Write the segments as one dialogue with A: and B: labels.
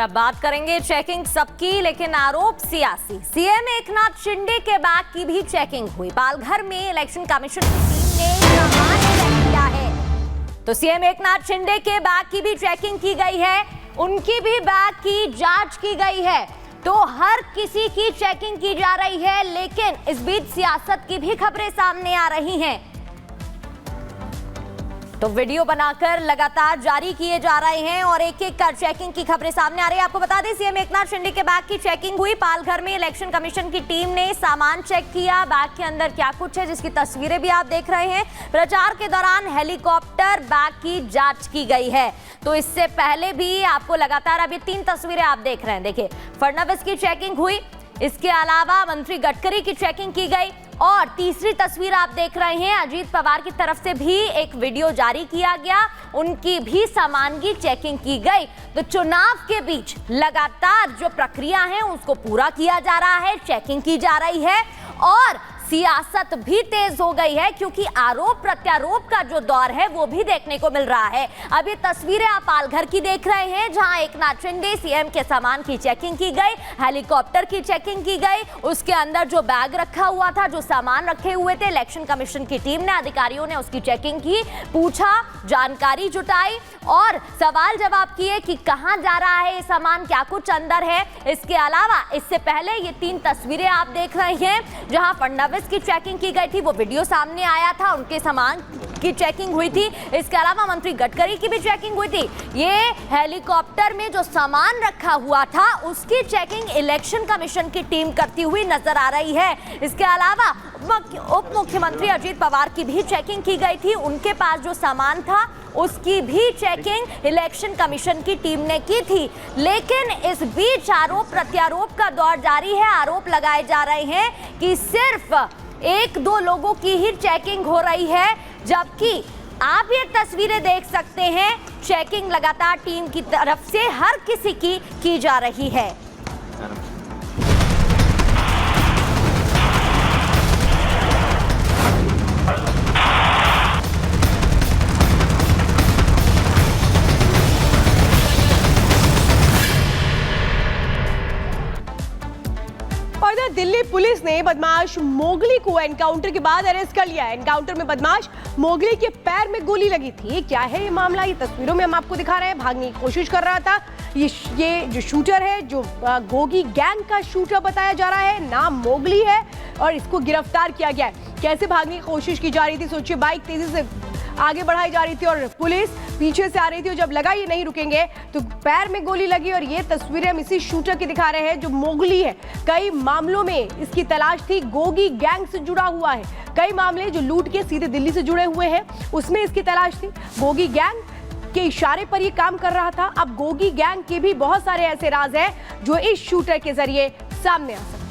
A: अब बात करेंगे चेकिंग सबकी, लेकिन आरोप सियासी। सीएम एकनाथ शिंदे के बैग की भी चेकिंग हुई। पालघर में इलेक्शन कमीशन की टीम ने सामान चेक किया है, तो सीएम एकनाथ शिंदे के बैग की भी चेकिंग की गई है, उनकी भी बैग की जांच की गई है। तो हर किसी की चेकिंग की जा रही है, लेकिन इस बीच सियासत की भी खबरें सामने आ रही हैं। तो वीडियो बनाकर लगातार जारी किए जा रहे हैं और एक एक कर चेकिंग की खबरें सामने आ रही है। आपको बता दें, सीएम एकनाथ शिंदे के बैग की चेकिंग हुई। पालघर में इलेक्शन कमीशन की टीम ने सामान चेक किया। बैग के अंदर क्या कुछ है, जिसकी तस्वीरें भी आप देख रहे हैं। प्रचार के दौरान हेलीकॉप्टर बैग की जांच की गई है। तो इससे पहले भी आपको लगातार अभी 3 तस्वीरें आप देख रहे हैं। देखिए, फडणवीस की चेकिंग हुई, इसके अलावा मंत्री गडकरी की चेकिंग की गई और तीसरी तस्वीर आप देख रहे हैं, अजीत पवार की तरफ से भी एक वीडियो जारी किया गया, उनकी भी सामान की चेकिंग की गई। तो चुनाव के बीच लगातार जो प्रक्रिया है उसको पूरा किया जा रहा है, चेकिंग की जा रही है और सियासत भी तेज हो गई है, क्योंकि आरोप प्रत्यारोप का जो दौर है वो भी देखने को मिल रहा है। अब ये तस्वीरें आप पालघर की देख रहे हैं, जहां एकनाथ शिंदे सीएम के सामान की चेकिंग की गई, हेलीकॉप्टर की चेकिंग की गई, उसके अंदर जो बैग रखा हुआ था, जो सामान रखे हुए थे, इलेक्शन कमीशन की टीम ने, अधिकारियों ने उसकी चेकिंग की, पूछा, जानकारी जुटाई और सवाल जवाब किए कि कहां जा रहा है ये सामान, क्या कुछ अंदर है। इसके अलावा इससे पहले ये 3 तस्वीरें आप देख रहे हैं, जहां फडणवीस की चेकिंग की गई थी, वो वीडियो सामने आया था, उनके सामान की चेकिंग हुई थी। इसके अलावा मंत्री गडकरी की भी चेकिंग हुई थी। ये हेलीकॉप्टर में जो सामान रखा हुआ था उसकी चेकिंग इलेक्शन कमीशन की टीम करती हुई नजर आ रही है। इसके अलावा उप मुख्यमंत्री अजीत पवार की भी चेकिंग की गई थी, उनके पास जो सामान था उसकी भी चेकिंग इलेक्शन कमीशन की टीम ने की थी। लेकिन इस बीच आरोप प्रत्यारोप का दौर जारी है। आरोप लगाए जा रहे हैं कि सिर्फ 1-2 लोगों की ही चेकिंग हो रही है, जबकि आप ये तस्वीरें देख सकते हैं, चेकिंग लगातार टीम की तरफ से हर किसी की जा रही है।
B: दिल्ली पुलिस ने बदमाश मोगली को एनकाउंटर के बाद अरेस्ट कर लिया है। एनकाउंटर में बदमाश मोगली के पैर में गोली लगी थी। क्या है ये मामला, ये तस्वीरों में हम आपको दिखा रहे हैं। भागने की कोशिश कर रहा था ये जो शूटर है, जो गोगी गैंग का शूटर बताया जा रहा है, नाम मोगली है और इसको गिरफ्तार किया गया है। कैसे भागने की कोशिश की जा रही थी, सोचिए, बाइक तेजी से आगे बढ़ाई जा रही थी और पुलिस पीछे से आ रही थी और जब लगा ये नहीं रुकेंगे तो पैर में गोली लगी। और ये तस्वीरें हम इसी शूटर की दिखा रहे हैं जो मोगली है। कई मामलों में इसकी तलाश थी, गोगी गैंग से जुड़ा हुआ है। कई मामले जो लूट के सीधे दिल्ली से जुड़े हुए हैं उसमें इसकी तलाश थी। गोगी गैंग के इशारे पर ये काम कर रहा था। अब गोगी गैंग के भी बहुत सारे ऐसे राज हैं जो इस शूटर के जरिए सामने आ सकते हैं।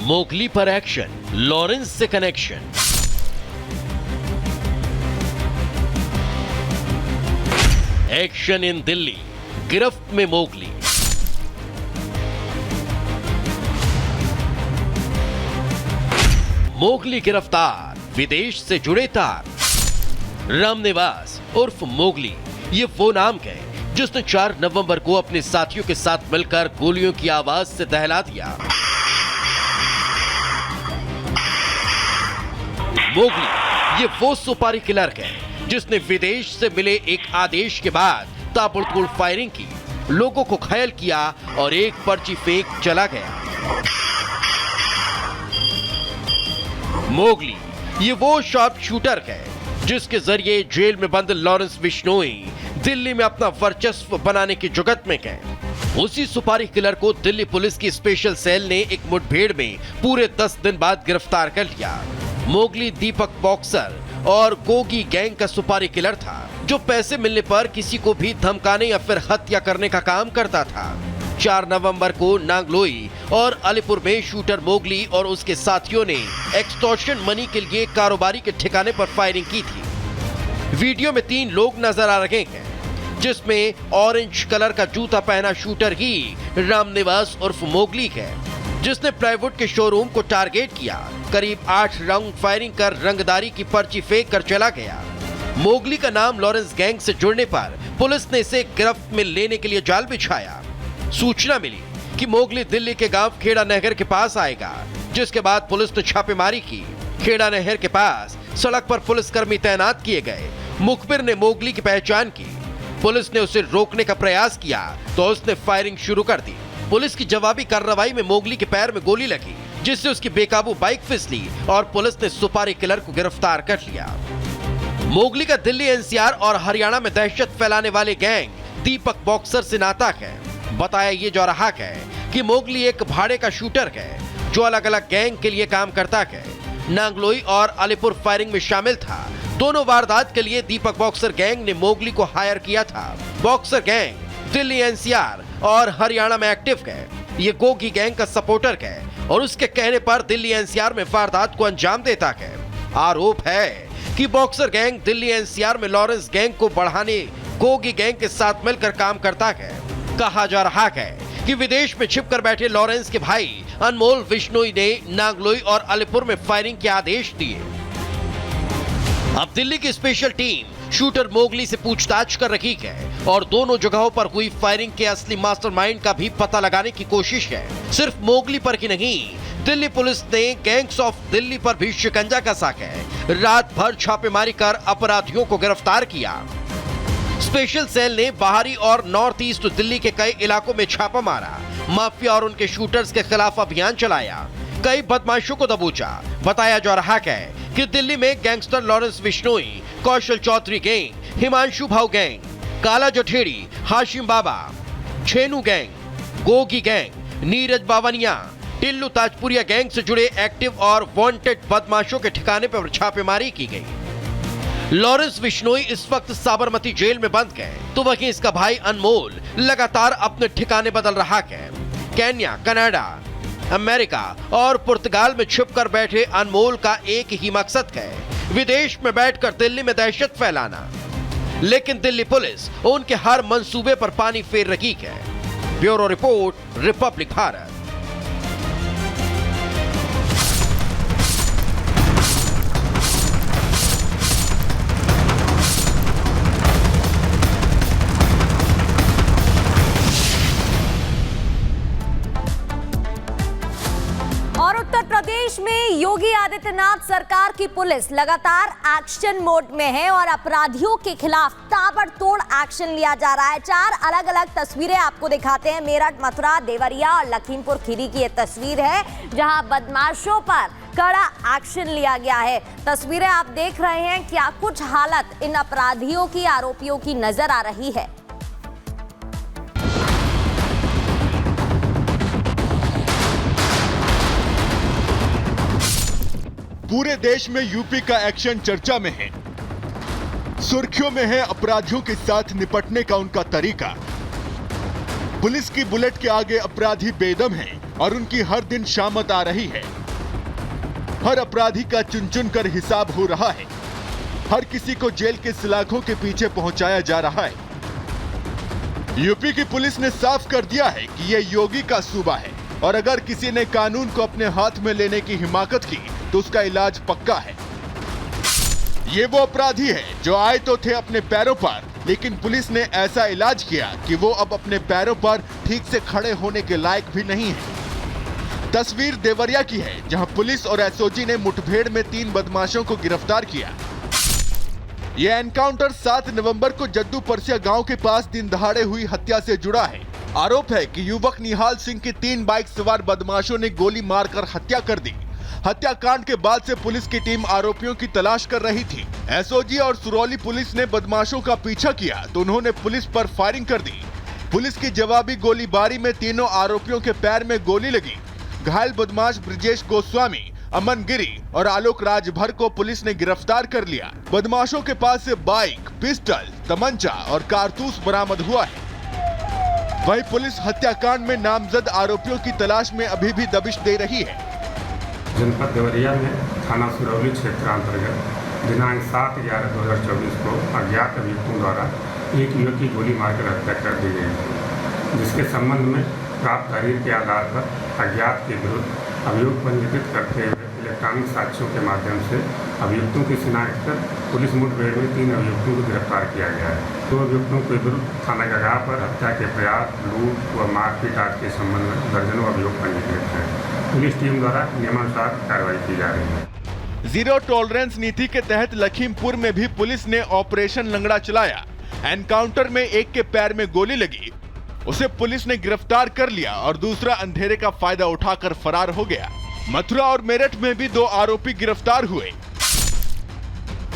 C: मोगली पर एक्शन, लॉरेंस से कनेक्शन। एक्शन इन दिल्ली, गिरफ्त में मोगली। मोगली गिरफ्तार, विदेश से जुड़े तार। रामनिवास उर्फ मोगली, ये वो नाम है जिसने 4 नवंबर को अपने साथियों के साथ मिलकर गोलियों की आवाज से दहला दिया। मोगली ये वो सुपारी किलर है जिसने विदेश से मिले एक आदेश के बाद ताबड़तोड़ फायरिंग की, लोगों को घायल किया और एक पर्ची फेंक चला गया। मोगली ये वो शार्प शूटर है जिसके जरिए जेल में बंद लॉरेंस बिश्नोई दिल्ली में अपना वर्चस्व बनाने की जुगत में गए। उसी सुपारी किलर को दिल्ली पुलिस की स्पेशल सेल ने एक मुठभेड़ में पूरे 10 दिन बाद गिरफ्तार कर लिया। मोगली दीपक बॉक्सर और गोगी गैंग का सुपारी किलर था, जो पैसे मिलने पर किसी को भी धमकाने या फिर हत्या करने का काम करता था। 4 नवंबर को नांगलोई और अलीपुर में शूटर मोगली और उसके साथियों ने एक्सटॉर्शन मनी के लिए कारोबारी के ठिकाने पर फायरिंग की थी। वीडियो में 3 लोग नजर आ रहे हैं, जिसमें ऑरेंज कलर का जूता पहना शूटर ही रामनिवास उर्फ मोगली है। जिसने प्लाईवुड के शोरूम को टारगेट किया। करीब 8 राउंड फायरिंग कर रंगदारी की पर्ची फेंक कर चला गया। मोगली का नाम लॉरेंस गैंग से जुड़ने पर पुलिस ने इसे गिरफ्त में लेने के लिए जाल बिछाया। सूचना मिली कि मोगली दिल्ली के गांव खेड़ा नहर के पास आएगा, जिसके बाद पुलिस ने छापेमारी की। खेड़ा नहर के पास सड़क पर पुलिसकर्मी तैनात किए गए। मुखबिर ने मोगली की पहचान की। पुलिस ने उसे रोकने का प्रयास किया तो उसने फायरिंग शुरू कर दी। पुलिस की जवाबी कार्रवाई में मोगली के पैर में गोली लगी, जिससे उसकी बेकाबू बाइक फिसली और पुलिस ने सुपारी किलर को गिरफ्तार कर लिया। मोगली का दिल्ली एनसीआर और हरियाणा में दहशत फैलाने वाले गैंग दीपक बॉक्सर से नाता है। बताया ये जा रहा है कि मोगली एक भाड़े का शूटर है जो अलग अलग गैंग के लिए काम करता है। नांगलोई और अलीपुर फायरिंग में शामिल था। दोनों वारदात के लिए दीपक बॉक्सर गैंग ने मोगली को हायर किया था। बॉक्सर गैंग दिल्ली एनसीआर और हरियाणा में एक्टिव है। ये गोगी गैंग का सपोर्टर है और उसके कहने पर दिल्ली एनसीआर में वारदात को अंजाम देता है। आरोप है कि बॉक्सर गैंग दिल्ली एनसीआर में लॉरेंस गैंग को बढ़ाने गोगी गैंग के साथ मिलकर काम करता है। कहा जा रहा है कि विदेश में छिपकर बैठे लॉरेंस के भाई अनमोल विश्नोई ने नांगलोई और अलीपुर में फायरिंग के आदेश दिए। अब दिल्ली की स्पेशल टीम शूटर मोगली से पूछताछ कर रही है और दोनों जगहों पर हुई फायरिंग के असली मास्टरमाइंड का भी पता लगाने की कोशिश है। सिर्फ मोगली पर ही नहीं, दिल्ली पुलिस ने गैंग्स ऑफ दिल्ली पर भी शिकंजा कसा है। रात भर छापेमारी कर अपराधियों को गिरफ्तार किया। स्पेशल सेल ने बाहरी और नॉर्थ ईस्ट दिल्ली के कई इलाकों में छापा मारा। माफिया और उनके शूटर्स के खिलाफ अभियान चलाया। कई बदमाशों को दबोचा। बताया जा रहा है कि दिल्ली में gangster Lawrence Bishnoi, Kaushal Chaudhary gang, Himanshu Bhau gang, Kala Jathedi, Hashim Baba, Chhenu gang, Gogi gang, Neeraj Bawania, Tillu Tajpuriya gang से जुड़े एक्टिव और वांटेड बदमाशों के ठिकाने पर छापेमारी की गई। लॉरेंस बिश्नोई इस वक्त साबरमती जेल में बंद है, तो वहीं इसका भाई अनमोल लगातार अपने ठिकाने बदल रहा है। केन्या, कनाडा, अमेरिका और पुर्तगाल में छिपकर बैठे अनमोल का एक ही मकसद है, विदेश में बैठकर दिल्ली में दहशत फैलाना। लेकिन दिल्ली पुलिस उनके हर मंसूबे पर पानी फेर रही है। Bureau report, Republic Bharat.
A: और उत्तर प्रदेश में योगी आदित्यनाथ सरकार की पुलिस लगातार एक्शन मोड में है और अपराधियों के खिलाफ ताबड़तोड़ एक्शन लिया जा रहा है। 4 अलग अलग तस्वीरें आपको दिखाते हैं। मेरठ, मथुरा, देवरिया और लखीमपुर खीरी की ये तस्वीर है, जहां बदमाशों पर कड़ा एक्शन लिया गया है। तस्वीरें आप देख रहे हैं। क्या कुछ हालत इन अपराधियों की, आरोपियों की नजर आ रही है।
D: पूरे देश में यूपी का एक्शन चर्चा में है। सुर्खियों में है अपराधियों के साथ निपटने का उनका तरीका। पुलिस की बुलेट के आगे अपराधी बेदम हैं और उनकी हर दिन शामत आ रही है। हर अपराधी का चुन चुन कर हिसाब हो रहा है। हर किसी को जेल के सलाखों के पीछे पहुंचाया जा रहा है। यूपी की पुलिस ने साफ कर दिया है कि यह योगी का सूबा है और अगर किसी ने कानून को अपने हाथ में लेने की हिमाकत की तो उसका इलाज पक्का है। ये वो अपराधी है जो आए तो थे अपने पैरों पर, लेकिन पुलिस ने ऐसा इलाज किया कि वो अब अपने पैरों पर ठीक से खड़े होने के लायक भी नहीं है। तस्वीर देवरिया की है, जहां पुलिस और एसओजी ने मुठभेड़ में 3 बदमाशों को गिरफ्तार किया। यह एनकाउंटर 7 नवंबर को जद्दू परसिया गांव के पास दिन दहाड़े हुई हत्या से जुड़ा है। आरोप है कि युवक निहाल सिंह की 3 बाइक सवार बदमाशों ने गोली मारकर हत्या कर दी। हत्याकांड के बाद से पुलिस की टीम आरोपियों की तलाश कर रही थी। एसओजी और सुरौली पुलिस ने बदमाशों का पीछा किया तो उन्होंने पुलिस पर फायरिंग कर दी। पुलिस की जवाबी गोलीबारी में तीनों आरोपियों के पैर में गोली लगी। घायल बदमाश ब्रिजेश गोस्वामी, अमन गिरी और आलोक राजभर को पुलिस ने गिरफ्तार कर लिया। बदमाशों के पास से बाइक, पिस्टल, तमंचा और कारतूस बरामद हुआ है। वहीं पुलिस हत्याकांड में नामजद आरोपियों की तलाश में अभी भी दबिश दे रही है।
E: जनपद देवरिया में थाना सुरौली क्षेत्रांतर्गत दिनांक 7/11/2024 को अज्ञात अभियुक्तों द्वारा एक युवक की गोली मारकर हत्या कर दी गई, जिसके संबंध में प्राप्त तहरीर के आधार पर अज्ञात के विरुद्ध अभियोग पंजीकृत करते हुए इलेक्ट्रॉनिक साक्ष्यों के माध्यम से अभियुक्तों की शिनाख्त कर पुलिस मुठभेड़ में 3 अभियुक्तों को गिरफ्तार किया गया है। 2 अभियुक्तों के विरुद्ध थाना गगाह पर हत्या के प्रयास, लूट व मारपीट आदि के संबंध में दर्जनों अभियोग पंजीकृत हैं। पुलिस टीम द्वारा नियमानुसार कार्रवाई की जा रही है।
D: जीरो टॉलरेंस नीति के तहत लखीमपुर में भी पुलिस ने ऑपरेशन लंगड़ा चलाया। एनकाउंटर में एक के पैर में गोली लगी, उसे पुलिस ने गिरफ्तार कर लिया और दूसरा अंधेरे का फायदा उठाकर फरार हो गया। मथुरा और मेरठ में भी 2 आरोपी गिरफ्तार हुए।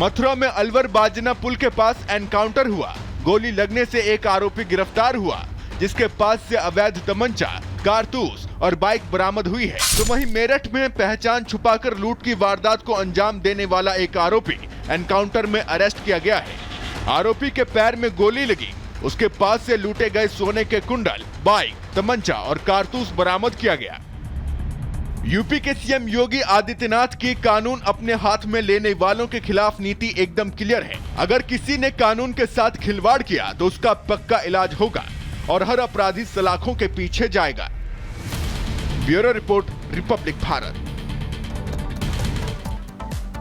D: मथुरा में अलवर बाजना पुल के पास एनकाउंटर हुआ, गोली लगने से एक आरोपी गिरफ्तार हुआ, जिसके पास से अवैध तमंचा, कारतूस और बाइक बरामद हुई है। तो वहीं मेरठ में पहचान छुपाकर लूट की वारदात को अंजाम देने वाला एक आरोपी एनकाउंटर में अरेस्ट किया गया है। आरोपी के पैर में गोली लगी, उसके पास से लूटे गए सोने के कुंडल, बाइक, तमंचा और कारतूस बरामद किया गया। यूपी के सीएम योगी आदित्यनाथ की कानून अपने हाथ में लेने वालों के खिलाफ नीति एकदम क्लियर है। अगर किसी ने कानून के साथ खिलवाड़ किया तो उसका पक्का इलाज होगा और हर अपराधी सलाखों के पीछे जाएगा। Bureau report, Republic Bharat.